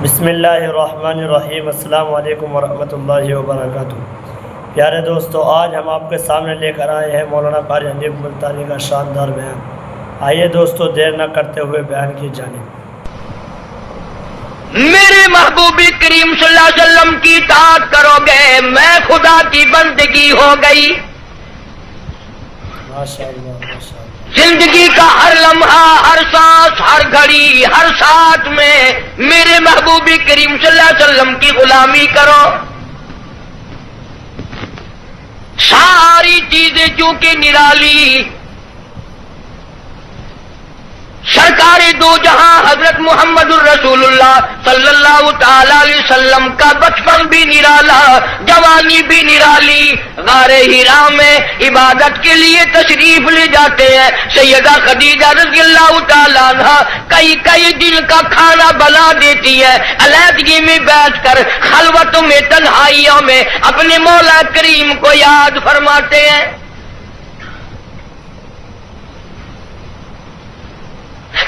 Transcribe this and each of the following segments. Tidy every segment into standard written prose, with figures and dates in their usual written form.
بسم اللہ الرحمن الرحیم۔ السلام علیکم ورحمۃ اللہ وبرکاتہ۔ پیارے دوستو، آج ہم آپ کے سامنے لے کر آئے ہیں مولانا قاری حنیف ملتانی کا شاندار بیان۔ آئیے دوستو، دیر نہ کرتے ہوئے بیان کی جانب۔ میرے محبوب کریم صلی اللہ علیہ وسلم کی اطاعت کرو گے، میں خدا کی بندگی ہو گئی۔ ماشاءاللہ ماشاءاللہ۔ زندگی کا ہر لمحہ، ہر سانس، ہر گھڑی، ہر ساتھ میں میرے محبوب کریم صلی اللہ علیہ وسلم کی غلامی کرو۔ ساری چیزیں چونکہ نرالی، سرکار دو جہاں حضرت محمد الرسول اللہ صلی اللہ تعالی علیہ وسلم کا بچپن بھی نرالا، جوانی بھی نرالی۔ غار حرا میں عبادت کے لیے تشریف لے جاتے ہیں۔ سیدہ خدیجہ رضی اللہ تعالی عنہ کئی دن کا کھانا بنا دیتی ہے، علیحدگی میں بیٹھ کر خلوتوں میں، تنہائیوں میں اپنے مولا کریم کو یاد فرماتے ہیں۔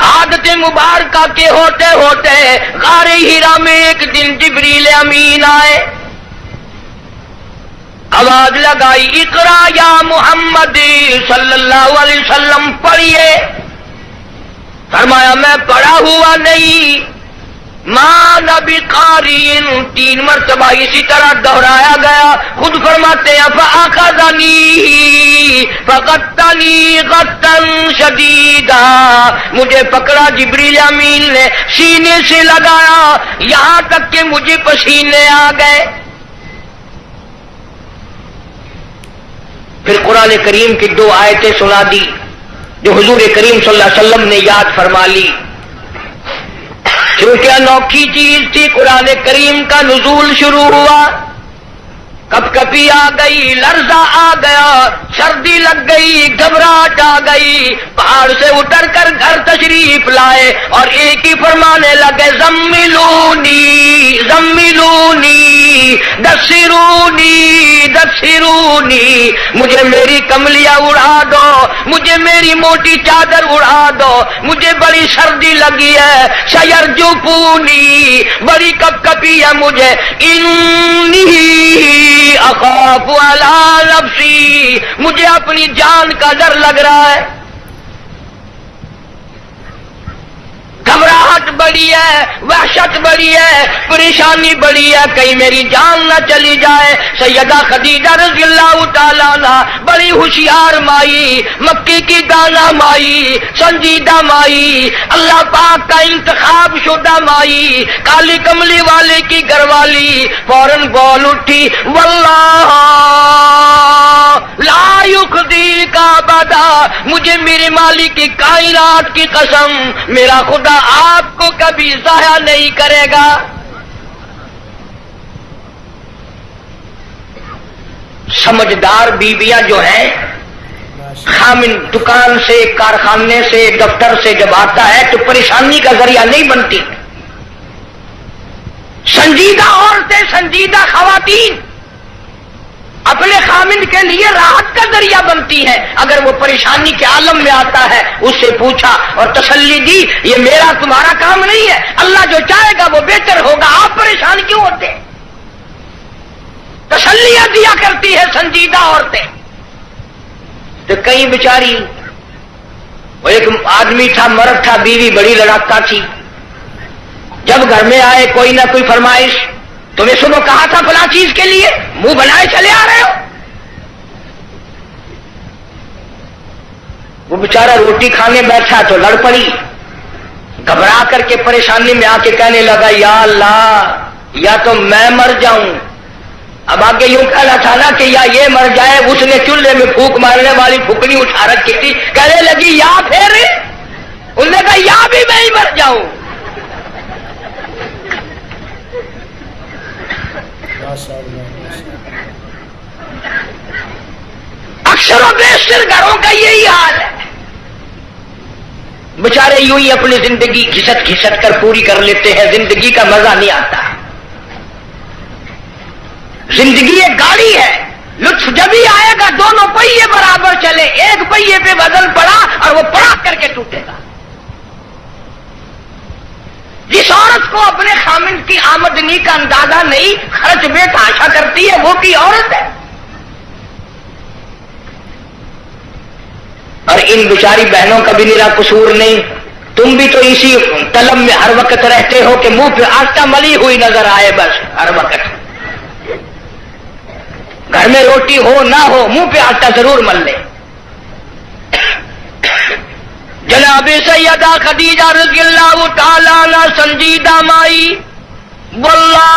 عادت مبارکہ کے ہوتے ہوتے غار حرا میں ایک دن جبریل امین آئے، آواز لگائی، اقرا یا محمد صلی اللہ علیہ وسلم، پڑھیے۔ فرمایا میں پڑھا ہوا نہیں، ماں نبی قارئ، 3 مرتبہ اسی طرح دہرایا گیا۔ خود فرماتے ہیں فاخذنی فغطنی غطا شدیدا، مجھے پکڑا جبریل امین نے، سینے سے لگایا یہاں تک کہ مجھے پسینے آ گئے۔ پھر قرآن کریم کی 2 آیتیں سنا دی جو حضور کریم صلی اللہ علیہ وسلم نے یاد فرما لی۔ کیونکہ انوکھی چیز تھی، قرآن کریم کا نزول شروع ہوا، کپ کپی آ گئی، لرزہ آ گیا، سردی لگ گئی، گھبراہٹ آ گئی، پہاڑ سے اتر کر گھر تشریف لائے اور ایک ہی فرمانے لگے، زملونی زملونی دثرونی دثرونی، مجھے میری کملیاں اڑا دو، مجھے میری موٹی چادر اڑا دو، مجھے بڑی سردی لگی ہے، سیرجفونی، بڑی کپ کپی ہے مجھے، انی اخاف علی نفسی، مجھے اپنی جان کا ڈر لگ رہا ہے، گھبراہٹ بڑی ہے، وحشت بڑی ہے، پریشانی بڑی ہے، کہیں میری جان نہ چلی جائے۔ سیدہ خدیجہ رضی اللہ تعالیٰ عنہ بڑی ہوشیار مائی، مکی کی دانا مائی، سنجیدہ مائی، اللہ پاک کا انتخاب شدہ مائی، کالی کملی والے کی گھر والی، فوراً بول اٹھی، واللہ لا یخزیک ابدا، مجھے میرے مالک کی کائنات کی قسم، میرا خدا آپ کو کبھی ضائع نہیں کرے گا۔ سمجھدار بیویاں جو ہیں، خامن دکان سے، کارخانے سے، دفتر سے جب آتا ہے تو پریشانی کا ذریعہ نہیں بنتی۔ سنجیدہ عورتیں، سنجیدہ خواتین اپنے خامن کے لیے راحت کا ذریعہ بنتی ہے۔ اگر وہ پریشانی کے عالم میں آتا ہے، اس سے پوچھا اور تسلی دی، یہ میرا تمہارا کام نہیں ہے، اللہ جو چاہے گا وہ بہتر ہوگا، آپ پریشان کیوں ہوتے؟ تسلیاں دیا کرتی ہے سنجیدہ عورتیں۔ تو کئی بیچاری، وہ ایک آدمی تھا، مرد تھا، بیوی بڑی لڑاکا تھی، جب گھر میں آئے کوئی نہ کوئی فرمائش، تمہیں صبح کہا تھا فلاں چیز کے لیے، منہ بنائے چلے آ رہے ہو۔ وہ بیچارہ روٹی کھانے بیٹھا تو لڑ پڑی، گھبرا کر کے پریشانی میں آ کے کہنے لگا، یا اللہ، یا تو میں مر جاؤں۔ اب آگے یوں کہنا تھا نا کہ یا یہ مر جائے، اس نے چولہے میں پھونک مارنے والی پھونکڑی اٹھا رکھی تھی، کہنے لگی یا پھر، انہوں نے کہا یا بھی میں ہی مر جاؤں۔ اکثر و بیشتر گھروں کا یہی حال ہے، بیچارے یوں ہی اپنی زندگی گھسٹ گھسٹ کر پوری کر لیتے ہیں، زندگی کا مزہ نہیں آتا۔ زندگی ایک گاڑی ہے، لطف جب ہی آئے گا دونوں پہیے برابر چلے، ایک پہیے پہ وزن پڑا اور وہ پڑا کر کے ٹوٹے گا۔ جس عورت کو اپنے خامن خامن کی آمدنی کا اندازہ نہیں، خرچ بے تحاشا کرتی ہے، وہ کی عورت ہے. اور ان بیچاری بہنوں کا بھی میرا قصور نہیں. تم بھی تو اسی طلب میں ہر وقت رہتے ہو کہ منہ پہ آٹا ملی ہوئی نظر آئے، بس ہر وقت. گھر میں روٹی ہو نہ ہو منہ پہ آٹا ضرور مل لے. جناب سیدہ خدیجہ رضی اللہ تعالیٰ عنہ سنجیدہ مائی، واللہ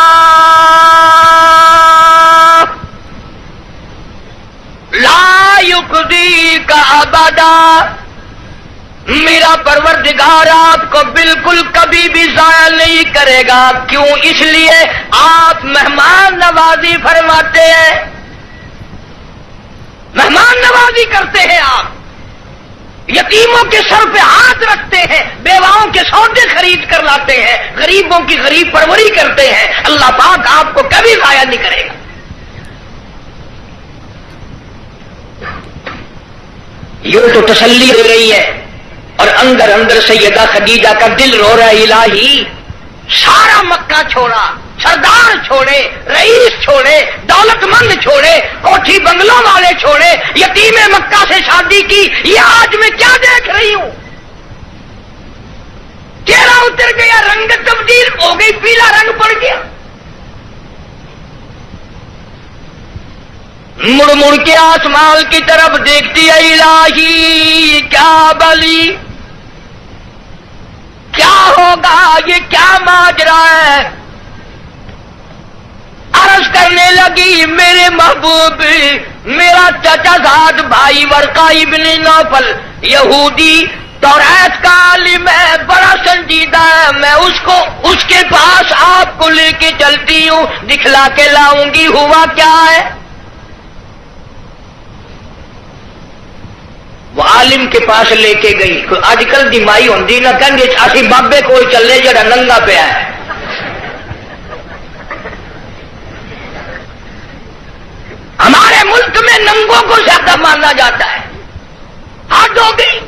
لا یخزیک ابدا، میرا پروردگار آپ کو بالکل کبھی بھی ضائع نہیں کرے گا. کیوں؟ اس لیے آپ مہمان نوازی فرماتے ہیں، مہمان نوازی کرتے ہیں، آپ یتیموں کے سر پہ ہاتھ رکھتے ہیں، بیواؤں کے سودے خرید کر لاتے ہیں، غریبوں کی غریب پروری کرتے ہیں. اللہ پاک آپ کو کبھی ضائع نہیں کرے گا. یہ تو تسلی ہو رہی ہے، اور اندر اندر سیدہ خدیجہ کا دل رو رہا ہے، الہی سارا مکہ چھوڑا، سردار چھوڑے، رئیس چھوڑے، دولت مند چھوڑے، کوٹھی بنگلوں والے چھوڑے، یتیم مکہ سے شادی کی، یہ آج میں کیا دیکھ رہی ہوں؟ چہرہ اتر گیا، رنگ تبدیل ہو گئی، پیلا رنگ پڑ گیا. مڑ مڑ کے آسمان کی طرف دیکھتی ہے، الہی کیا بلی، کیا ہوگا، یہ کیا ماجرا ہے؟ عرض کرنے لگی، میرے محبوب، میرا چچا زاد بھائی ورقہ ابن نوفل یہودی توریت کا عالم ہے، بڑا سنجیدہ ہے، میں اس کے پاس آپ کو لے کے چلتی ہوں، دکھلا کے لاؤں گی. ہوا کیا ہے؟ وہ عالم کے پاس لے کے گئی. آج کل دی مائی ہوندی نہ کہیں اسی بابے کوئی چلے جڑا ننگا پیا ہے. ہمارے ملک میں ننگوں کو زیادہ مانا جاتا ہے. حد ہو گئی،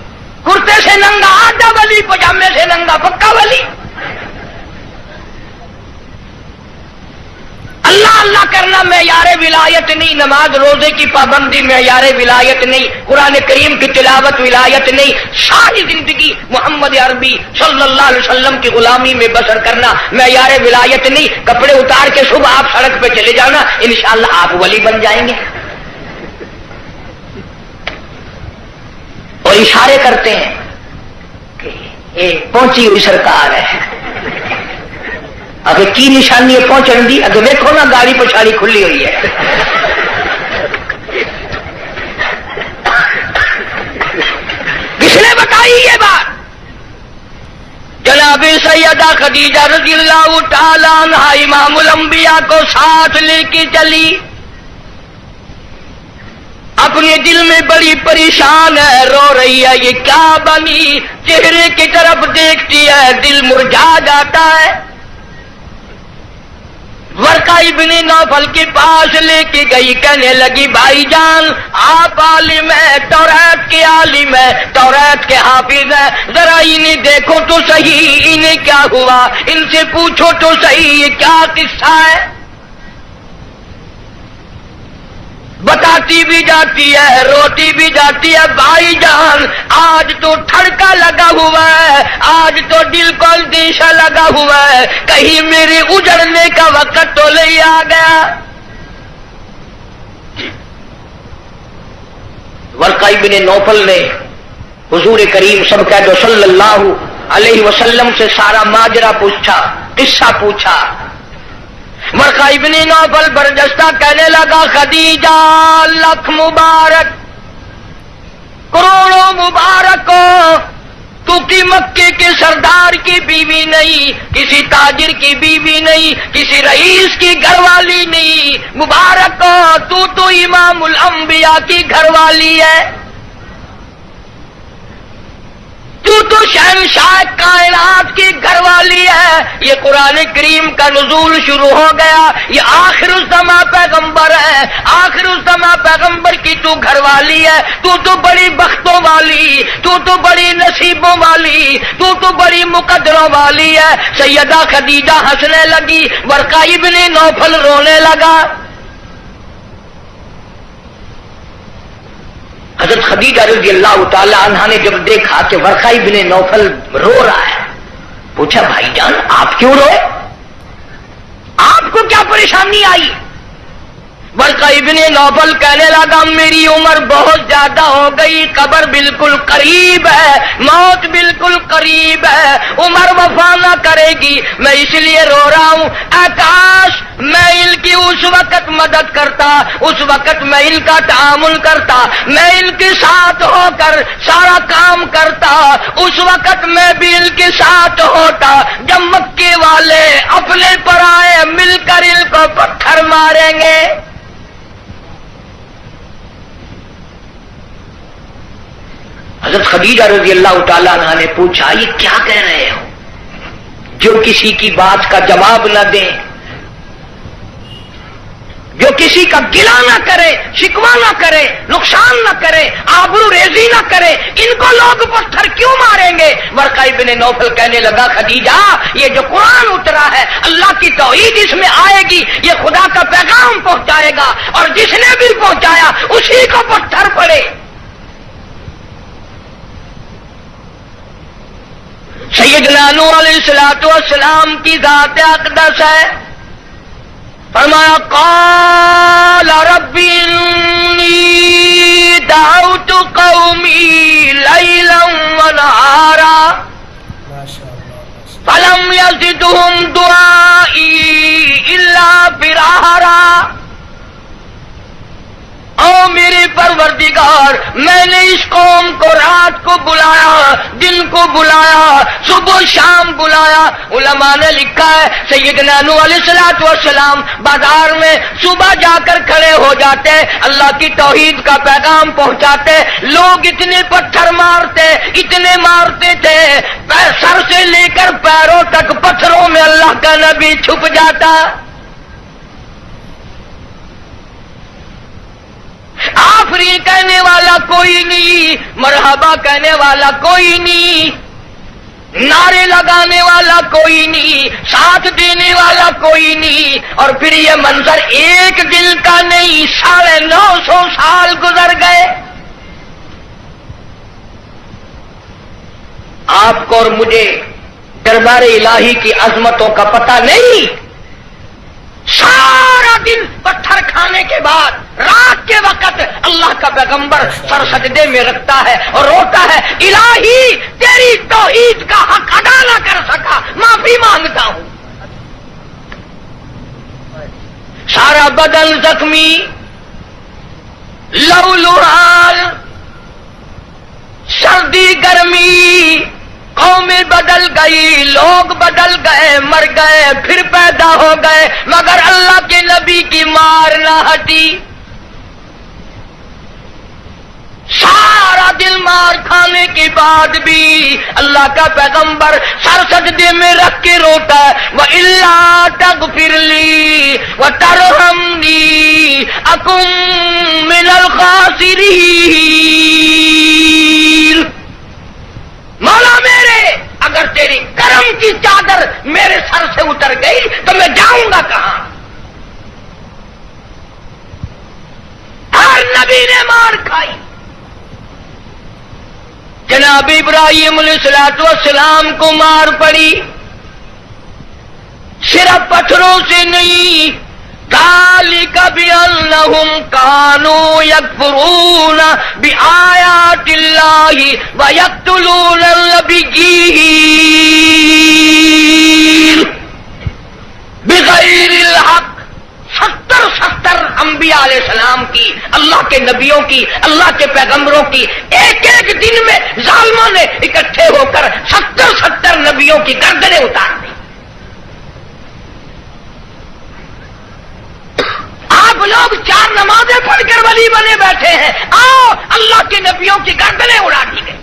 کرتے سے ننگا آدھا ولی، پجامے سے ننگا پکا ولی. اللہ اللہ کرنا معیار ولایت نہیں، نماز روزے کی پابندی معیار ولایت نہیں، قرآن کریم کی تلاوت ولایت نہیں. ساری زندگی محمد عربی صلی اللہ علیہ وسلم کی غلامی میں بسر کرنا معیار ولایت نہیں. کپڑے اتار کے صبح آپ سڑک پہ چلے جانا، انشاءاللہ آپ ولی بن جائیں گے. اور اشارے کرتے ہیں کہ یہ پہنچی ہوئی سرکار ہے. اگر کی نشانی ہے پہنچن دی؟ اگر دیکھو نا گاڑی پچھاڑی کھلی ہوئی ہے. کس نے بتائی یہ بات؟ جناب سیدہ خدیجہ رضی اللہ تعالی عنہ امام الانبیاء کو ساتھ لے کے چلی. اپنے دل میں بڑی پریشان ہے، رو رہی ہے، یہ کیا بنی؟ چہرے کی طرف دیکھتی ہے، دل مرجھا جاتا ہے. ورقہ ابن نوفل کے پاس لے کے گئی، کہنے لگی، بھائی جان آپ عالم ہیں، توریت کے عالم ہیں، توریت کے حافظ ہیں، ذرا انہیں دیکھو تو صحیح، انہیں کیا ہوا، ان سے پوچھو تو صحیح، یہ کیا قصہ ہے؟ بتاتی بھی جاتی ہے، روتی بھی جاتی ہے. بھائی جان آج تو ٹھڑکا لگا ہوا ہے، آج تو دل کو اندیشہ لگا ہوا ہے، کہیں میرے اجڑنے کا وقت تو نہیں آ گیا. ورقہ ابن نوفل نے حضور کریم سب کہہ دو صلی اللہ علیہ وسلم سے سارا ماجرا پوچھا، قصہ پوچھا. ورقہ ابن نوفل برجستہ کہنے لگا، خدیجہ لاکھ مبارک، کروڑوں مبارک ہو، تو کی مکے کے سردار کی بیوی نہیں، کسی تاجر کی بیوی نہیں، کسی رئیس کی گھر والی نہیں، مبارک ہو، تو امام الانبیاء کی گھر والی ہے. تو تو شہنشاہ کائنات کی گھر والی ہے. یہ قرآن کریم کا نزول شروع ہو گیا. یہ آخر الزماں پیغمبر ہے. آخر الزماں پیغمبر کی تو گھر والی ہے. تو بڑی بختوں والی, تو بڑی نصیبوں والی, تو بڑی مقدروں والی ہے. سیدہ خدیجہ ہنسنے لگی, ورقہ ابن نوفل رونے لگا. حضرت خدیجہ رضی اللہ تعالی عنہا نے جب دیکھا کہ ورقہ ابن نوفل رو رہا ہے, پوچھا بھائی جان آپ کیوں روئے, آپ کو کیا پریشانی آئی؟ ورقہ ابن نوفل کہنے لگا میری عمر بہت زیادہ ہو گئی, قبر بالکل قریب ہے, موت بالکل قریب ہے, عمر وفا نہ کرے گی, میں اس لیے رو رہا ہوں. اے کاش میں ان کی اس وقت مدد کرتا, اس وقت میں ان کا تعامل کرتا, میں ان کے ساتھ ہو کر سارا کام کرتا, اس وقت میں بھی ان کے ساتھ ہوتا جب مکے والے اپنے پر آئے مل کر ان کو پتھر ماریں گے. حضرت خدیجہ رضی اللہ تعالیٰ عنہ نے پوچھا یہ کیا کہہ رہے ہو, جو کسی کی بات کا جواب نہ دیں, جو کسی کا گلہ نہ کرے, شکوہ نہ کرے, نقصان نہ کرے, آبرو ریزی نہ کرے, ان کو لوگ پتھر کیوں ماریں گے؟ ورقہ ابن نوفل کہنے لگا خدیجہ یہ جو قرآن اترا ہے اللہ کی توحید اس میں آئے گی, یہ خدا کا پیغام پہنچائے گا, اور جس نے بھی پہنچایا اسی کو پتھر پڑے. سیدنا نوح علیہ الصلوۃ والسلام کی ذات اقدس ہے, فرمایا قال رب انی دعوت قومی لیلا ونہارا فلم یزدہم دعائی الا فرارا. او میرے پروردگار میں نے اس قوم کو رات کو بلایا, دن کو بلایا, صبح شام بلایا. علماء نے لکھا ہے سیدنا نوح علیہ الصلوۃ والسلام بازار میں صبح جا کر کھڑے ہو جاتے, اللہ کی توحید کا پیغام پہنچاتے, لوگ اتنے پتھر مارتے, اتنے مارتے تھے, سر سے لے کر پیروں تک پتھروں میں اللہ کا نبی چھپ جاتا. آفرین کہنے والا کوئی نہیں, مرحبا کہنے والا کوئی نہیں, نعرے لگانے والا کوئی نہیں, ساتھ دینے والا کوئی نہیں, اور پھر یہ منظر ایک دن کا نہیں 950 سال گزر گئے. آپ کو اور مجھے دربار الہی کی عظمتوں کا پتہ نہیں. سارا دن پتھر کھانے کے بعد رات کے وقت اللہ کا پیغمبر سر سجدے میں رکھتا ہے اور روتا ہے الہی تیری توحید کا حق ادا نہ کر سکا, معافی مانگتا ہوں. سارا بدن زخمی, لو لعال, سردی گرمی, قومیں بدل گئی, لوگ بدل گئے, مر گئے, پھر پیدا ہو گئے, مگر اللہ کے نبی کی مار نہ ہٹی. سارا دل مار کھانے کے بعد بھی اللہ کا پیغمبر سر سجدے میں رکھ کے روتا ہے وَإِلَّا تَغْفِرْ لِي وَتَرْحَمْنِي أَكُن مِّنَ الْخَاسِرِينَ. مولا میرے اگر تیری کرم کی چادر میرے سر سے اتر گئی تو میں جاؤں گا کہاں؟ ہر نبی نے مار کھائی. جناب ابراہیم علیہ الصلوۃ والسلام کو مار پڑی, صرف پتھروں سے نہیں, ذالک بأنہم کانوا یکفرون بآیات اللہ ویقتلون النبیین بغیر الحق. 70 انبیاء علیہ السلام کی, اللہ کے نبیوں کی, اللہ کے پیغمبروں کی ایک ایک دن میں ظالموں نے اکٹھے ہو کر 70 نبیوں کی گردنیں اتار دی. آپ لوگ 4 نمازیں پڑھ کر ولی بنے بیٹھے ہیں, آؤ اللہ کے نبیوں کی گردنیں اڑا دی گئی.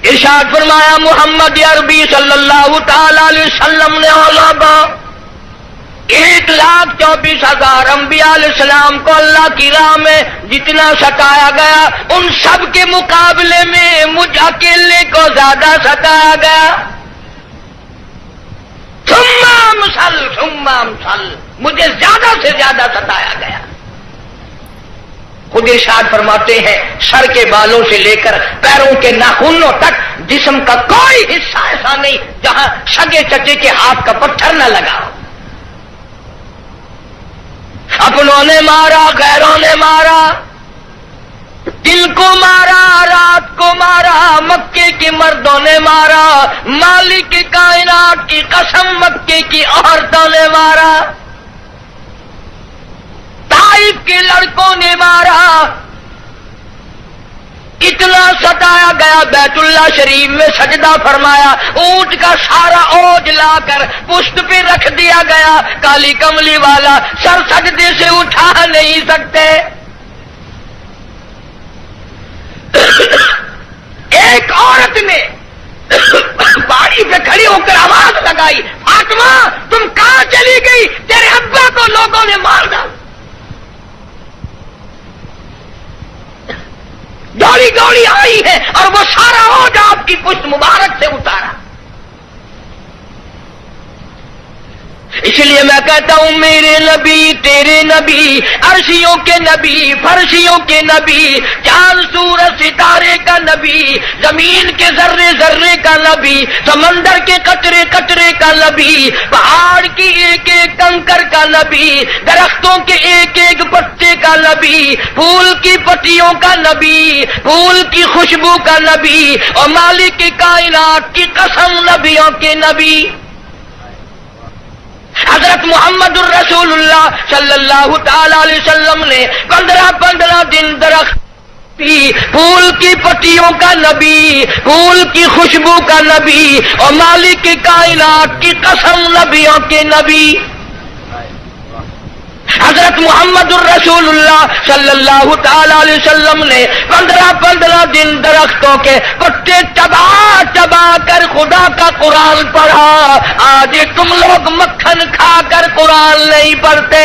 ارشاد فرمایا محمد عربی صلی اللہ تعالی علیہ وسلم نے علماء 1,24,000 انبیاء علیہ السلام کو اللہ کی راہ میں جتنا ستایا گیا ان سب کے مقابلے میں مجھ اکیلے کو زیادہ ستایا گیا. ثم امثل مجھے زیادہ سے زیادہ ستایا گیا. خود ارشاد فرماتے ہیں سر کے بالوں سے لے کر پیروں کے ناخنوں تک جسم کا کوئی حصہ ایسا نہیں جہاں سگے چچے کے ہاتھ کا پتھر نہ لگا ہو. اپنوں نے مارا، غیروں نے مارا، دن کو مارا، رات کو مارا، مکے کے مردوں نے مارا، مالک کائنات کی قسم مکے کی عورتوں نے مارا، طائف کے لڑکوں نے مارا. اتنا ستایا گیا بیت اللہ شریف میں سجدہ فرمایا، اونٹ کا سارا اوج لا کر پشت پہ رکھ دیا گیا، کالی کملی والا سر سجدے سے اٹھا نہیں سکتے. ایک عورت نے پہاڑی پہ کھڑی ہو کر آواز لگائی، فاطمہ تم کہاں چلی گئی؟ تیرے ابا کو لوگوں نے مار ڈالا. دوڑی دوڑی آئی ہے اور وہ سارا اوج آپ کی پشت مبارک سے اتارا. اس لیے میں کہتا ہوں میرے نبی تیرے نبی، عرشیوں کے نبی، فرشیوں کے نبی، چاند سورج ستارے کا نبی، زمین کے ذرے ذرے کا نبی، سمندر کے قطرے قطرے کا نبی، پہاڑ کی ایک ایک کنکر کا نبی، درختوں کے ایک ایک پتے کا نبی، پھول کی پتیوں کا نبی، پھول کی خوشبو کا نبی، اور مالک کائنات کی قسم نبیوں کے نبی حضرت محمد الرسول اللہ صلی اللہ تعالی علیہ وسلم نے 15 دن درخت پھول کی پتیوں کا نبی، پھول کی خوشبو کا نبی، اور مالک کائنات کی قسم نبیوں کے نبی حضرت محمد الرسول اللہ صلی اللہ تعالی علیہ وسلم نے 15 دن درختوں کے پتے چبا کر خدا کا قرآن پڑھا. آج تم لوگ مکھن کھا کر قرآن نہیں پڑھتے.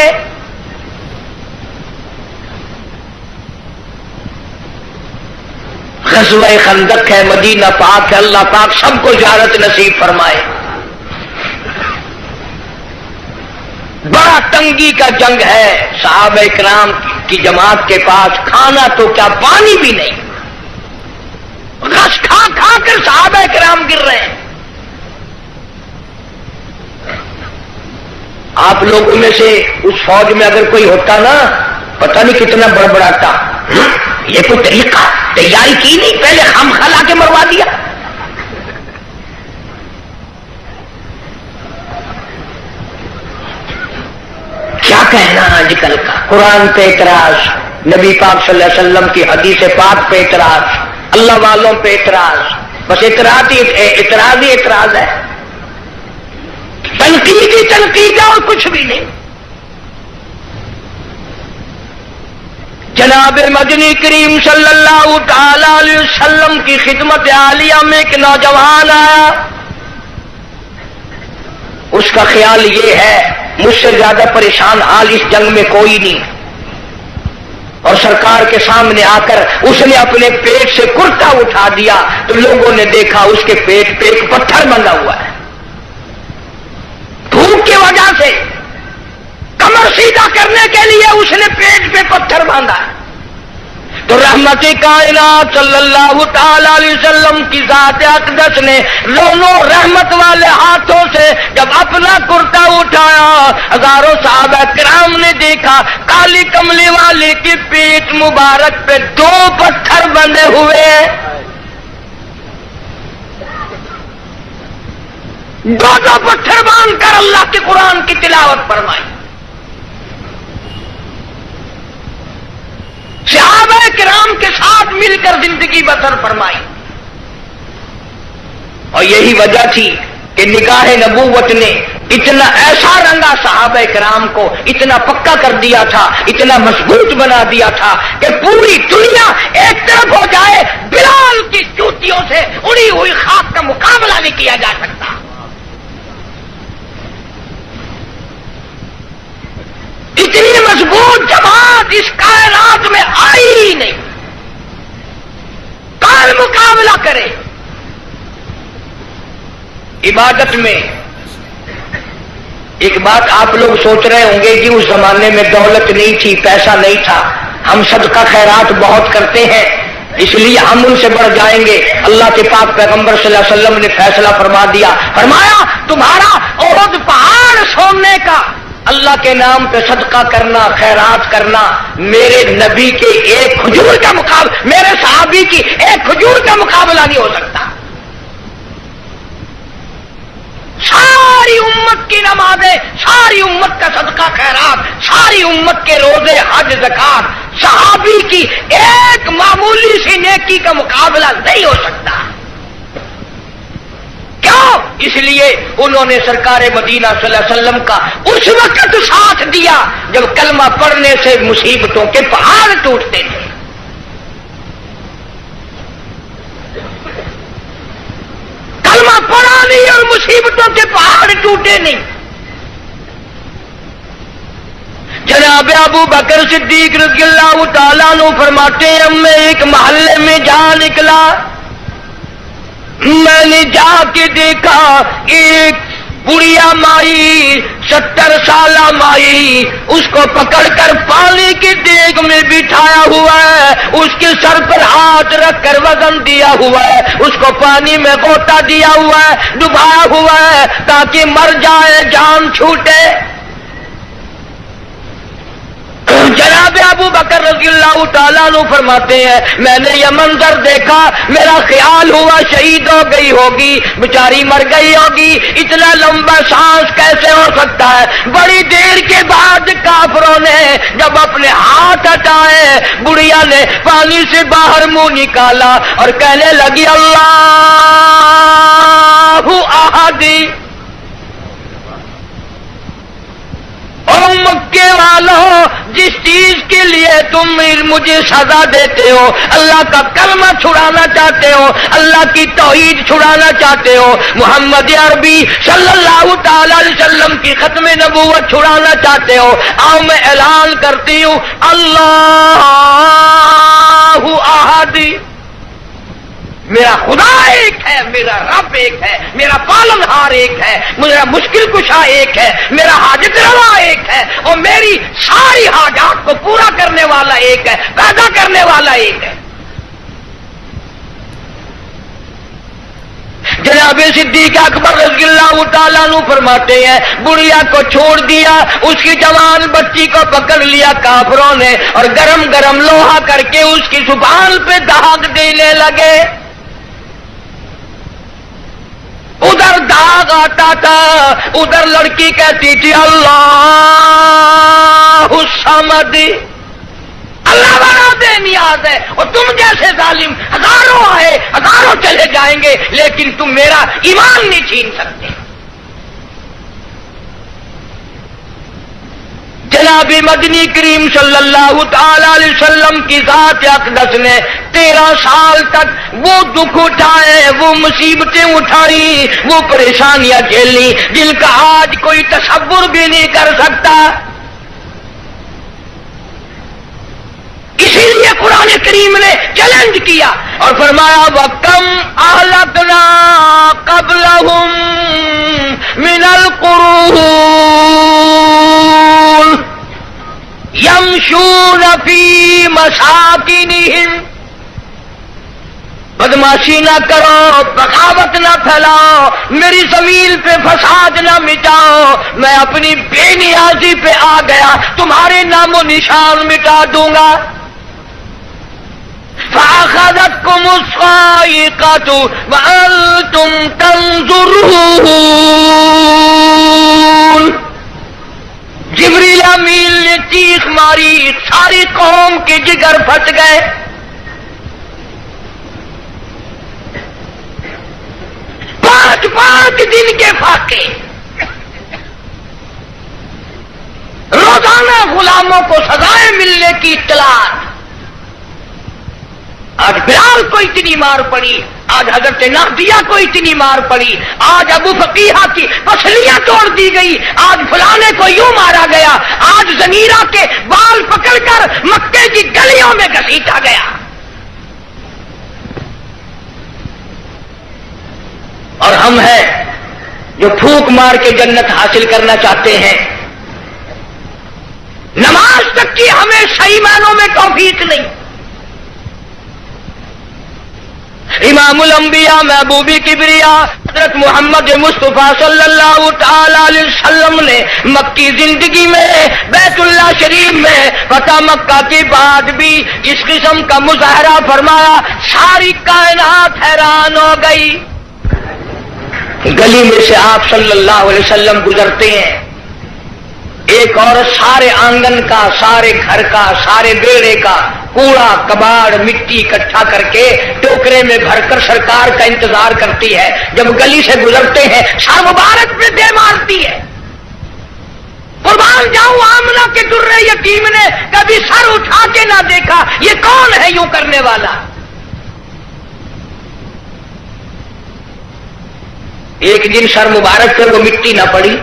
غزوہ خندق ہے، مدینہ پاک ہے، اللہ پاک سب کو زیارت نصیب فرمائے. بڑا تنگی کا جنگ ہے، صحابہ کرام کی جماعت کے پاس کھانا تو کیا پانی بھی نہیں، رس کھا کھا کر صحابہ کرام گر رہے ہیں. آپ لوگوں میں سے اس فوج میں اگر کوئی ہوتا نا، پتہ نہیں کتنا بڑبڑاتا، یہ کوئی طریقہ تیاری کی نہیں، پہلے خام خلا کے مروا دیا. کیا کہنا آج کل کا، قرآن پہ اعتراض، نبی پاک صلی اللہ علیہ وسلم کی حدیث پاک پہ اعتراض، اللہ والوں پہ اعتراض، بس اعتراض ہی اعتراض ہے، تنقید اور کچھ بھی نہیں. جناب مدنی کریم صلی اللہ تعالی علیہ وسلم کی خدمت عالیہ میں ایک نوجوان آیا، اس کا خیال یہ ہے مجھ سے زیادہ پریشان حال اس جنگ میں کوئی نہیں، اور سرکار کے سامنے آ کر اس نے اپنے پیٹ سے کرتا اٹھا دیا تو لوگوں نے دیکھا اس کے پیٹ پہ ایک پتھر بندھا ہوا ہے. دھوپ کی وجہ سے کمر سیدھا کرنے کے لیے اس نے پیٹ پہ پتھر باندھا. تو رحمت کائنات صلی اللہ تعالی علیہ وسلم کی ذات اقدس نے دونوں رحمت والے ہاتھوں سے جب اپنا کرتا اٹھایا، ہزاروں صحابہ کرام نے دیکھا کالی کملی والے کی پیٹ مبارک پہ 2 پتھر بندھے ہوئے. 2 پتھر باندھ کر اللہ کے قرآن کی تلاوت فرمائی. صحابہ کرام کے ساتھ مل کر زندگی بسر فرمائی. اور یہی وجہ تھی کہ نگاہ نبوت نے اتنا ایسا رنگا صحابہ کرام کو، اتنا پکا کر دیا تھا، اتنا مضبوط بنا دیا تھا کہ پوری دنیا ایک طرف ہو جائے، بلال کی جوتیوں سے اڑی ہوئی خاک کا مقابلہ نہیں کیا جا سکتا۔ اتنی مضبوط جماعت اس کائنات میں آئی ہی نہیں، کون مقابلہ کرے؟ عبادت میں ایک بات آپ لوگ سوچ رہے ہوں گے کہ اس زمانے میں دولت نہیں تھی، پیسہ نہیں تھا، ہم صدقہ خیرات بہت کرتے ہیں اس لیے ہم ان سے بڑھ جائیں گے۔ اللہ کے پاک پیغمبر صلی اللہ علیہ وسلم نے فیصلہ فرما دیا، فرمایا تمہارا احد پہاڑ سونے کا اللہ کے نام پہ صدقہ کرنا، خیرات کرنا، میرے نبی کے ایک کھجور کا مقابلہ، میرے صحابی کی ایک کھجور کا مقابلہ نہیں ہو سکتا۔ ساری امت کی نمازیں، ساری امت کا صدقہ خیرات، ساری امت کے روزے، حج، زکات، صحابی کی ایک معمولی سی نیکی کا مقابلہ نہیں ہو سکتا۔ کیوں؟ اس لیے انہوں نے سرکار مدینہ صلی اللہ علیہ وسلم کا اس وقت ساتھ دیا جب کلمہ پڑھنے سے مصیبتوں کے پہاڑ ٹوٹتے تھے۔ کلمہ پڑھا نہیں اور مصیبتوں کے پہاڑ ٹوٹے نہیں۔ جناب ابو بکر صدیق رضی اللہ تعالیٰ عنہ فرماتے ہیں میں ایک محلے میں جا نکلا، میں نے جا کے دیکھا ایک بڑھیا مائی، 70 سالہ مائی، اس کو پکڑ کر پانی کی دیگ میں بٹھایا ہوا ہے، اس کے سر پر ہاتھ رکھ کر وزن دیا ہوا ہے، اس کو پانی میں غوطہ دیا ہوا ہے، ڈبایا ہوا ہے تاکہ مر جائے، جان چھوٹے۔ جناب ابو بکر رضی اللہ تعالیٰ عنہ فرماتے ہیں میں نے یہ منظر دیکھا، میرا خیال ہوا شہید ہو گئی ہوگی، بیچاری مر گئی ہوگی، اتنا لمبا سانس کیسے ہو سکتا ہے؟ بڑی دیر کے بعد کافروں نے جب اپنے ہاتھ ہٹائے، بڑھیا نے پانی سے باہر منہ نکالا اور کہنے لگی اللہ احد، او مکے والوں جس چیز کے لیے تم مجھے سزا دیتے ہو، اللہ کا کلمہ چھڑانا چاہتے ہو، اللہ کی توحید چھڑانا چاہتے ہو، محمد عربی صلی اللہ تعالی علیہ وسلم کی ختم نبوت چھڑانا چاہتے ہو، آؤ میں اعلان کرتی ہوں اللہ احد، میرا خدا ایک ہے، میرا رب ایک ہے، میرا پالنہار ایک ہے، میرا مشکل کشا ایک ہے، میرا حاجت روا ایک ہے، اور میری ساری حاجات کو پورا کرنے والا ایک ہے، پیدا کرنے والا ایک ہے۔ جناب صدیق اکبر رضی اللہ تعالیٰ عنہ فرماتے ہیں بڑھیا کو چھوڑ دیا، اس کی جوان بچی کو پکڑ لیا کافروں نے اور گرم گرم لوہا کر کے اس کی زبان پہ داغ دینے لگے۔ ادھر داغ آتا تھا، ادھر لڑکی کہتی تھی اللہ الصمد، اللہ بنا بے نیاز ہے، اور تم جیسے ظالم ہزاروں آئے ہزاروں چلے جائیں گے لیکن تم میرا ایمان نہیں چھین سکتے۔ جناب مدنی کریم صلی اللہ تعالی علیہ وسلم کی ذات اقدس نے 13 سال تک وہ دکھ اٹھائے، وہ مصیبتیں اٹھائی، وہ پریشانیاں جھیلی جن کا آج کوئی تصور بھی نہیں کر سکتا۔ اسی لیے قرآن کریم نے چیلنج کیا اور فرمایا وَكَمْ أَهْلَكْنَا قَبْلَهُمْ مِنَ الْقُرُونِ يَمْشُونَ فِي مَسَاكِنِهِمْ، بدماشی نہ کرو، بغاوت نہ پھیلاؤ، میری زمین پہ فساد نہ مٹاؤ، میں اپنی بے نیازی پہ آ گیا، تمہارے نام و نشان مٹا دوں گا۔ فَأَخَذَتْكُمُ الصَّاعِقَةُ وَأَنْتُمْ تَنْظُرُونَ، جبریل امین نے چیخ ماری، ساری قوم کے جگر پھٹ گئے۔ 5 دن کے فاقے، روزانہ غلاموں کو سزائیں ملنے کی اطلاعات. آج بلال کو اتنی مار پڑی, آج حضرت نافیہ کو اتنی مار پڑی, آج ابو فقیہہ کی پسلیاں توڑ دی گئی, آج فلانے کو یوں مارا گیا, آج زمیرہ کے بال پکڑ کر مکے کی گلیوں میں گھسیٹا گیا. اور ہم ہیں جو پھونک مار کے جنت حاصل کرنا چاہتے ہیں. نماز تک کی ہمیں صحیح معنوں میں توفیق نہیں. امام الانبیاء محبوب کبریا حضرت محمد مصطفیٰ صلی اللہ تعالی علیہ وسلم نے مکی زندگی میں بیت اللہ شریف میں فتح مکہ کے بعد بھی اس قسم کا مظاہرہ فرمایا, ساری کائنات حیران ہو گئی. گلی میں سے آپ صلی اللہ علیہ وسلم گزرتے ہیں, ایک عورت سارے آنگن کا, سارے گھر کا, سارے بیڑے کا کوڑا کباڑ مٹی اکٹھا کر کے ٹوکرے میں بھر کر سرکار کا انتظار کرتی ہے. جب گلی سے گزرتے ہیں سر مبارک پہ دے مارتی ہے. قربان جاؤں آمنہ کے درے یتیم نے کبھی سر اٹھا کے نہ دیکھا, یہ کون ہے یوں کرنے والا. ایک دن سر مبارک پر وہ مٹی نہ پڑی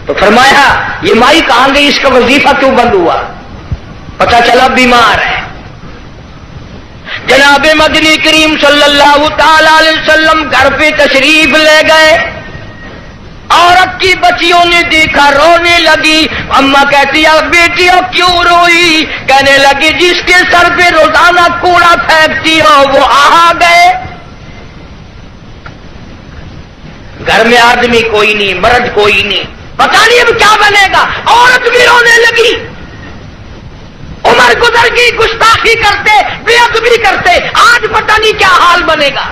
تو فرمایا یہ مائی کہاں گئی, اس کا وظیفہ کیوں بند ہوا؟ پتہ چلا بیمار ہے. جناب مدنی کریم صلی اللہ تعالی علیہ وسلم گھر پہ تشریف لے گئے. عورت کی بچیوں نے دیکھا, رونے لگی. اماں کہتی ہے بیٹیوں کیوں روئی؟ کہنے لگی جس کے سر پہ روزانہ کوڑا پھینکتی ہو وہ آ گئے. گھر میں آدمی کوئی نہیں, مرد کوئی نہیں, پتہ نہیں اب کیا بنے گا. عورت بھی رونے لگی. عمر گزر گئی, گستاخی کرتے, بے ادبی کرتے, آج پتہ نہیں کیا حال بنے گا.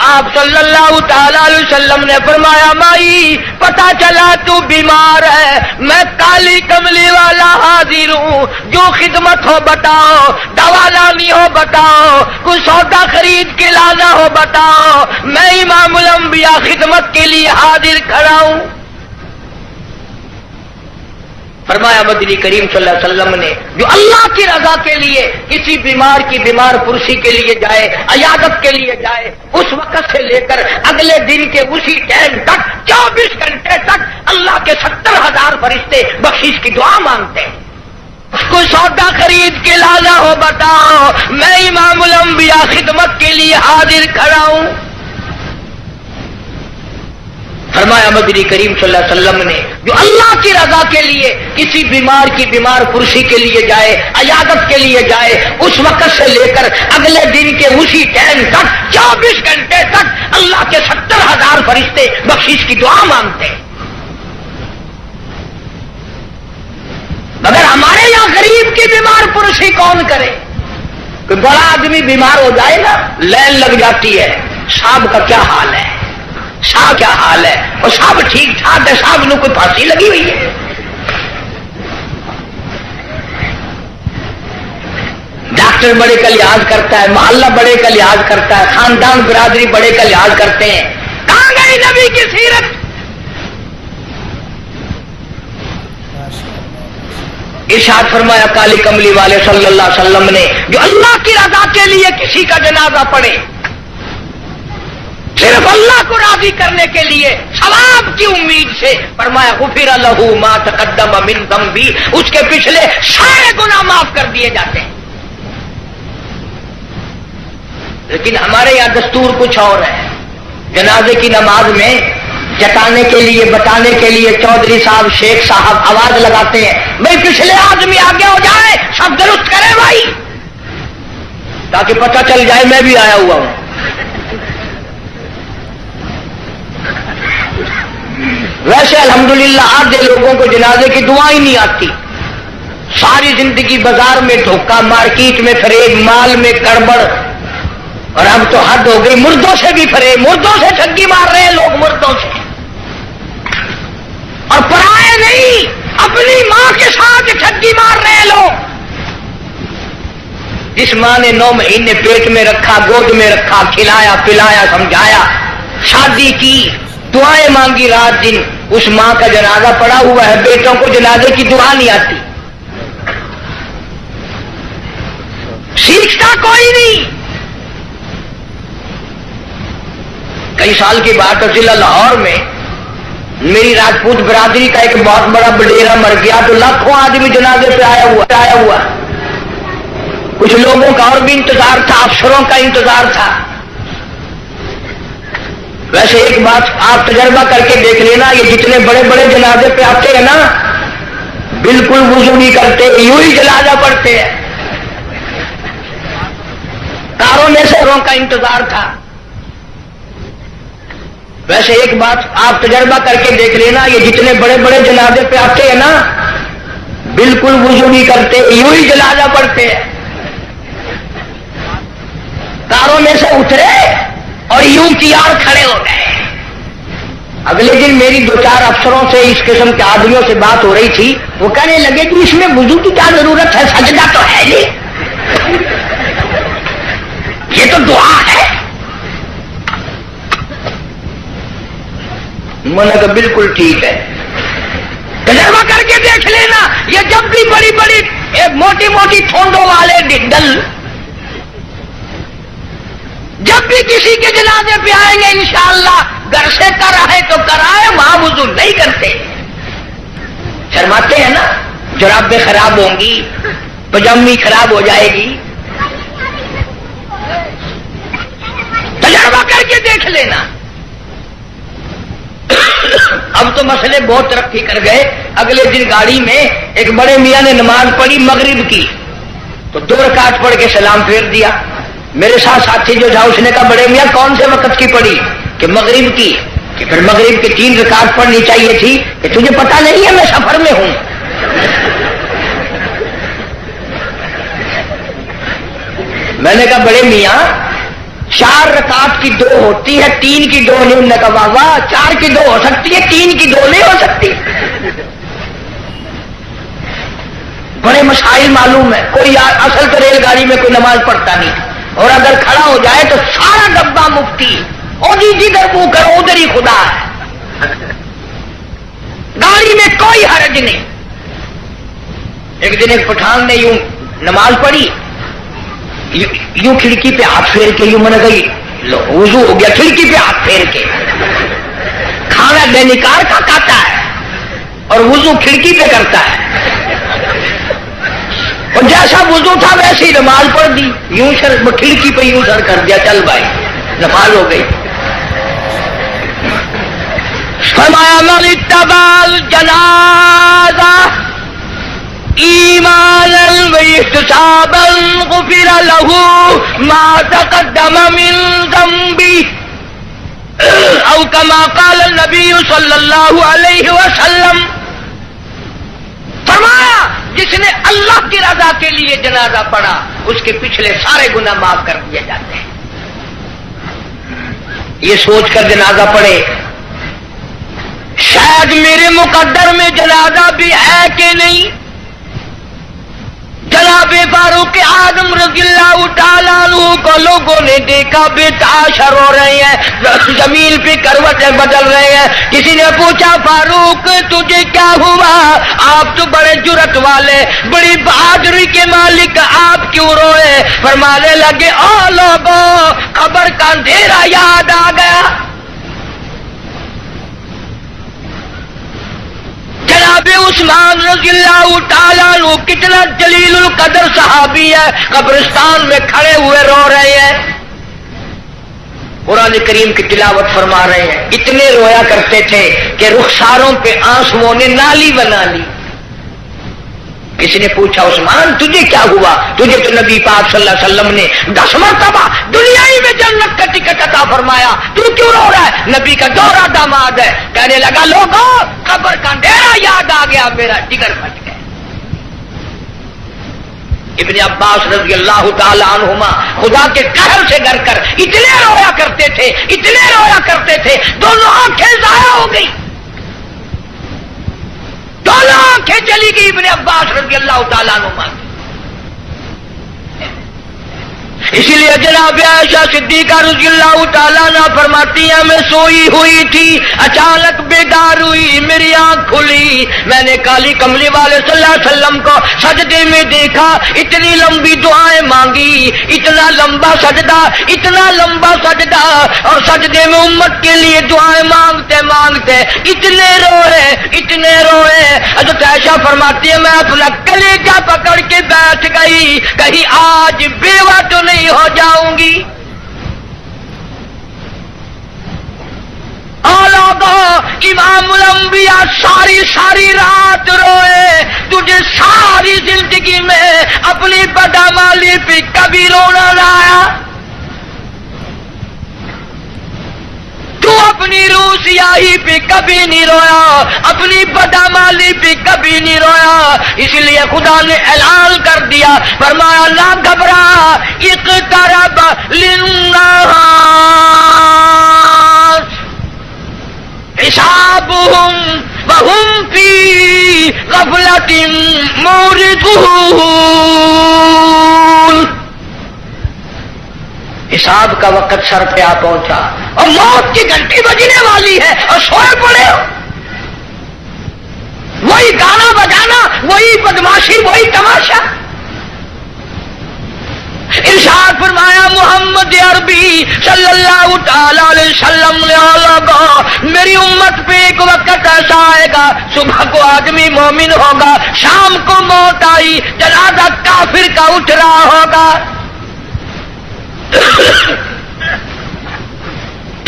آپ صلی اللہ تعالی علیہ وسلم نے فرمایا مائی پتہ چلا تو بیمار ہے, میں کالی کملی والا حاضر ہوں, جو خدمت ہو بتاؤ, دوا لانی ہو بتاؤ, کوئی سودا خرید کے لانا ہو بتاؤ, میں امام الانبیاء خدمت کے لیے حاضر کھڑا ہوں. فرمایا مدنی کریم صلی اللہ علیہ وسلم نے جو اللہ کی رضا کے لیے کسی بیمار کی بیمار پرسی کے لیے جائے, عیادت کے لیے جائے, اس وقت سے لے کر اگلے دن کے اسی ٹائم تک 24 گھنٹے تک اللہ کے 70,000 فرشتے بخشش کی دعا مانگتے ہیں. کوئی سودا خرید کے لانا ہو بتاؤ, میں امام الانبیاء خدمت کے لیے حاضر کھڑا ہوں. فرمایا مدنی کریم صلی اللہ علیہ وسلم نے جو اللہ کی رضا کے لیے کسی بیمار کی بیمار پرسی کے لیے جائے, عیادت کے لیے جائے, اس وقت سے لے کر اگلے دن کے اسی ٹائم تک 24 گھنٹے تک اللہ کے 70,000 فرشتے بخشش کی دعا مانگتے ہیں. مگر ہمارے یہاں غریب کی بیمار پرسی کون کرے؟ کوئی بڑا آدمی بیمار ہو جائے نا, لائن لگ جاتی ہے. صاحب کا کیا حال ہے, صاحب کیا حال ہے, اور صاحب ٹھیک ٹھاک ہے, صاحب نے کوئی پھانسی لگی ہوئی ہے. ڈاکٹر بڑے کا لحاظ کرتا ہے, محلہ بڑے کا لحاظ کرتا ہے, خاندان برادری بڑے کا لحاظ کرتے ہیں. کہاں گئی نبی کی سیرت؟ ارشاد فرمایا کالی کملی والے صلی اللہ علیہ وسلم نے جو اللہ کی رضا کے لیے کسی کا جنازہ پڑھے, صرف اللہ کو راضی کرنے کے لیے, ثواب کی امید سے, فرمایا غفر لہ ما تقدم من ذنبی, اس کے پچھلے سارے گناہ معاف کر دیے جاتے ہیں. لیکن ہمارے یہاں دستور کچھ اور ہے. جنازے کی نماز میں جتانے کے لیے, بتانے کے لیے چودھری صاحب, شیخ صاحب آواز لگاتے ہیں, بھائی پچھلے آدمی آگے ہو جائے, سب درست کرے بھائی, تاکہ پتہ چل جائے میں بھی آیا ہوا ہوں. ویسے الحمدللہ آدھے لوگوں کو جنازے کی دعا ہی نہیں آتی. ساری زندگی بازار میں دھوکہ, مارکیٹ میں فریب, مال میں گڑبڑ, اور اب تو حد ہو گئی, مردوں سے بھی فریب, مردوں سے ٹھگی مار رہے ہیں لوگ, مردوں سے. اور پرائے نہیں, اپنی ماں کے ساتھ ٹھگی مار رہے ہیں لوگ. جس ماں نے 9 مہینے پیٹ میں رکھا, گود میں رکھا, کھلایا پلایا, سمجھایا, شادی کی, دعائیں مانگی رات دن، اس ماں کا جنازہ پڑا ہوا ہے، بیٹوں کو جنازے کی دعا نہیں آتی، سیکھتا کوئی نہیں۔ کئی سال کی بات ہے، ضلع لاہور میں میری راجپوت برادری کا ایک بہت بڑا بڈیرا مر گیا تو لاکھوں آدمی جنازے پہ آیا ہوا، کچھ لوگوں کا اور بھی انتظار تھا، افسروں کا انتظار تھا۔ ویسے ایک بات آپ تجربہ کر کے دیکھ لینا، یہ جتنے بڑے بڑے جنازے پہ آتے ہیں نا، بالکل وضو نہیں کرتے، یوں ہی جنازہ پڑھتے ہیں۔ کاروں میں شہروں کا انتظار تھا۔ ویسے ایک بات آپ تجربہ کر کے دیکھ لینا، یہ جتنے بڑے بڑے جنازے پہ آتے ہیں نا، بالکل وضو نہیں کرتے، یوں ہی جنازہ پڑھتے ہیں۔ کاروں میں سے اترے اور یوں تیار کھڑے ہو گئے۔ اگلے دن میری 2-4 افسروں سے، اس قسم کے آدمیوں سے بات ہو رہی تھی، وہ کہنے لگے کہ اس میں وضو کی کیا ضرورت ہے، سجدہ تو ہے نہیں، یہ تو دعا ہے۔ میں نے کہا بالکل ٹھیک ہے، تجربہ کر کے دیکھ لینا، یہ جب بھی بڑی بڑی موٹی موٹی ٹھونڈوں والے دل جب بھی کسی کے جنازے پہ آئیں گے انشاءاللہ، گھر سے کرائے تو کرائے، وہاں وضو نہیں کرتے، شرماتے ہیں نا، جرابیں خراب ہوں گی، پجامی خراب ہو جائے گی، تجربہ کر کے دیکھ لینا۔ اب تو مسئلے بہت ترقی کر گئے۔ اگلے دن گاڑی میں ایک بڑے میاں نے نماز پڑھی مغرب کی، تو 2 رکعت پڑھ کے سلام پھیر دیا۔ میرے ساتھ ساتھی جو تھا اس نے کہا بڑے میاں کون سے وقت کی پڑھی؟ کہ مغرب کی۔ کہ پھر مغرب کی 3 رکعت پڑھنی چاہیے تھی۔ کہ تجھے پتا نہیں ہے میں سفر میں ہوں؟ میں نے کہا بڑے میاں 4 رکعت کی 2 ہوتی ہے، 3 کی 2 نہیں۔ انہوں نے کہا واہ واہ، 4 کی 2 ہو سکتی ہے، 3 کی 2 نہیں ہو سکتی۔ بڑے مسائل معلوم ہے۔ کوئی اصل تو ریل گاڑی میں کوئی نماز پڑھتا نہیں، اور اگر کھڑا ہو جائے تو سارا ڈبہ مفتی، اور جدھر منہ کرو ادھر ہی خدا ہے، گاڑی میں کوئی حرج نہیں۔ ایک دن ایک پٹھان نے یوں نماز پڑھی، یوں کھڑکی پہ ہاتھ پھیر کے، یوں میں نے کہا وضو ہو گیا، کھڑکی پہ ہاتھ پھیر کے۔ کھانا بینکار کا کھاتا ہے اور وضو کھڑکی پہ کرتا ہے، اور جیسا وضو تھا ویسے ہی نماز پڑھ دی، یوں سر کھڑکی پہ یوں سر کر دیا، چل بھائی نماز ہو گئی۔ فرمایا من اتبع الجنازہ ایمانا واحتسابا غفر له ما تقدم من ذنبه او كما قال النبی صلی اللہ علیہ وسلم۔ فرمایا جس نے اللہ کی رضا کے لیے جنازہ پڑھا اس کے پچھلے سارے گناہ معاف کر دیے جاتے ہیں۔ یہ سوچ کر جنازہ پڑھے شاید میرے مقدر میں جنازہ بھی ہے کہ نہیں۔ جناب فاروق اعظم رضی اللہ تعالیٰ عنہ کو لوگوں نے دیکھا بے تحاشر ہو رہے ہیں، زمین پہ کروٹیں بدل رہے ہیں۔ کسی نے پوچھا فاروق تجھے کیا ہوا؟ آپ تو بڑے جرأت والے، بڑی بہادری کے مالک، آپ کیوں روئے؟ فرمانے لگے او لوگوں، قبر کا اندھیرا یاد آ گیا۔ جناب عثمان رضی اللہ تعالیٰ عنہ کتنا جلیل القدر صحابی ہے، قبرستان میں کھڑے ہوئے رو رہے ہیں، قرآن کریم کی تلاوت فرما رہے ہیں۔ اتنے رویا کرتے تھے کہ رخساروں پہ آنسوؤں نے نالی بنا لی۔ کسی نے پوچھا عثمان تجھے کیا ہوا؟ تجھے تو نبی پاک صلی اللہ علیہ وسلم نے 10 مرتبہ دنیائی میں جنت کا ٹکٹ عطا فرمایا، تو کیوں رو رہا ہے؟ نبی کا دوہرا داماد ہے۔ کہنے لگا لوگوں قبر کا اندھیرا یاد آ گیا، میرا جگر پھٹ گیا۔ ابن عباس رضی اللہ تعالی عنہما خدا کے قہر سے ڈر کر اتنے رویا کرتے تھے، اتنے رویا کرتے تھے، دونوں آنکھیں ضائع ہو گئی، دونوں آنکھیں چلی گئی ابن عباس رضی اللہ تعالیٰ عنہما۔ اسی لیے جناب عائشہ صدیقہ رضی اللہ تعالیٰ عنہ فرماتی ہیں میں سوئی ہوئی تھی، اچانک بیدار ہوئی، میری آنکھ کھلی، میں نے کالی کملی والے صلی اللہ علیہ وسلم کو سجدے میں دیکھا، اتنی لمبی دعائیں مانگی، اتنا لمبا سجدہ اور سجدے میں امت کے لیے دعائیں مانگتے مانگتے اتنے روئے۔ حضرت عائشہ فرماتی ہے میں اپنا کلیجہ پکڑ کے بیٹھ گئی، کہیں آج بیوہ تو نہیں ہو جاؤں گی۔ امام الانبیاء ساری رات روئے، تجھے ساری زندگی میں اپنی بدعمالی پہ کبھی رونا نہ آیا، تو اپنی روح سیاہی پہ کبھی نہیں رویا، اپنی بدعمالی پہ کبھی نہیں رویا، اس لیے خدا نے اعلان کر دیا، فرمایا نہ گھبرا، اقترب للناس حسابهم وهم في غفلة معرضون۔ حساب کا وقت سر پہ آ پہنچا اور موت کی گھنٹی بجنے والی ہے اور سوئے پڑے ہو، وہی گانا بجانا، وہی بدماشی، وہی تماشا۔ ارشاد فرمایا محمد عربی صلی اللہ تعالی علیہ وسلم نے لوگوں میری امت پہ ایک وقت ایسا آئے گا، صبح کو آدمی مومن ہوگا، شام کو موت آئی، جنازہ کافر کا اٹھ رہا ہوگا۔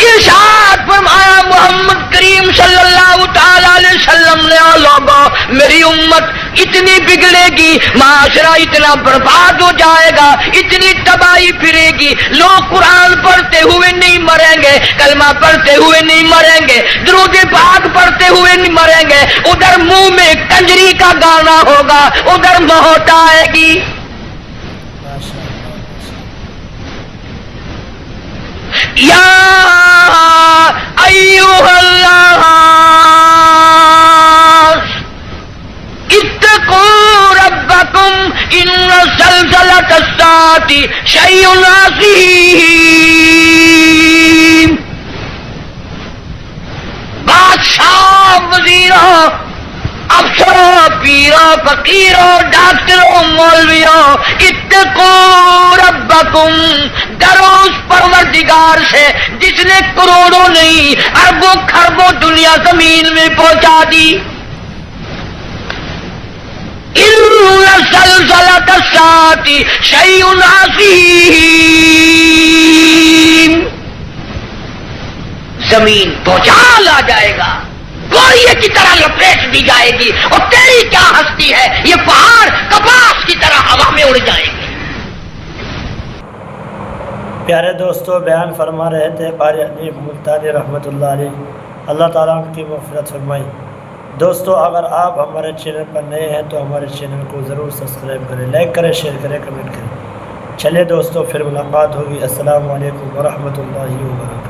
ارشاد فرمایا محمد کریم صلی اللہ تعالی علیہ وسلم نے لوگوں میری امت اتنی بگڑے گی، معاشرہ اتنا برباد ہو جائے گا، اتنی تباہی پھرے گی، لوگ قرآن پڑھتے ہوئے نہیں مریں گے، کلمہ پڑھتے ہوئے نہیں مریں گے، درود پاک پڑھتے ہوئے نہیں مریں گے، ادھر منہ میں کنجری کا گانا ہوگا، ادھر موت آئے گی۔ یا ایھا الناس اتقوا ربکم ان زلزلۃ الساعۃ شیء عظیم۔ بادشاہ، وزیروں، افسروں، پیروں، فقیروں، ڈاکٹروں، مولویوں، اتقوا ربکم، ڈرو اس پروردگار سے جس نے کروڑوں نہیں اربوں خربوں دنیا زمین میں پہنچا دی۔ ان زلزلۃ الساعۃ شیء عظیم، زمین بھوچال آ جائے گا، گوریے کی طرح لپیٹ دی جائے گی، اور تیری کیا ہستی ہے، یہ پہاڑ کپاس کی طرح ہوا میں اڑ جائیں گے۔ پیارے دوستو، بیان فرما رہے تھے قاری حنیف ملتانی رحمۃ اللہ علیہ، اللہ تعالیٰ ان کی مغفرت فرمائے۔ دوستو اگر آپ ہمارے چینل پر نئے ہیں تو ہمارے چینل کو ضرور سبسکرائب کریں، لائک کریں، شیئر کریں، کمنٹ کریں۔ چلے دوستو پھر ملاقات ہوگی۔ السلام علیکم ورحمۃ اللہ وبرکاتہ۔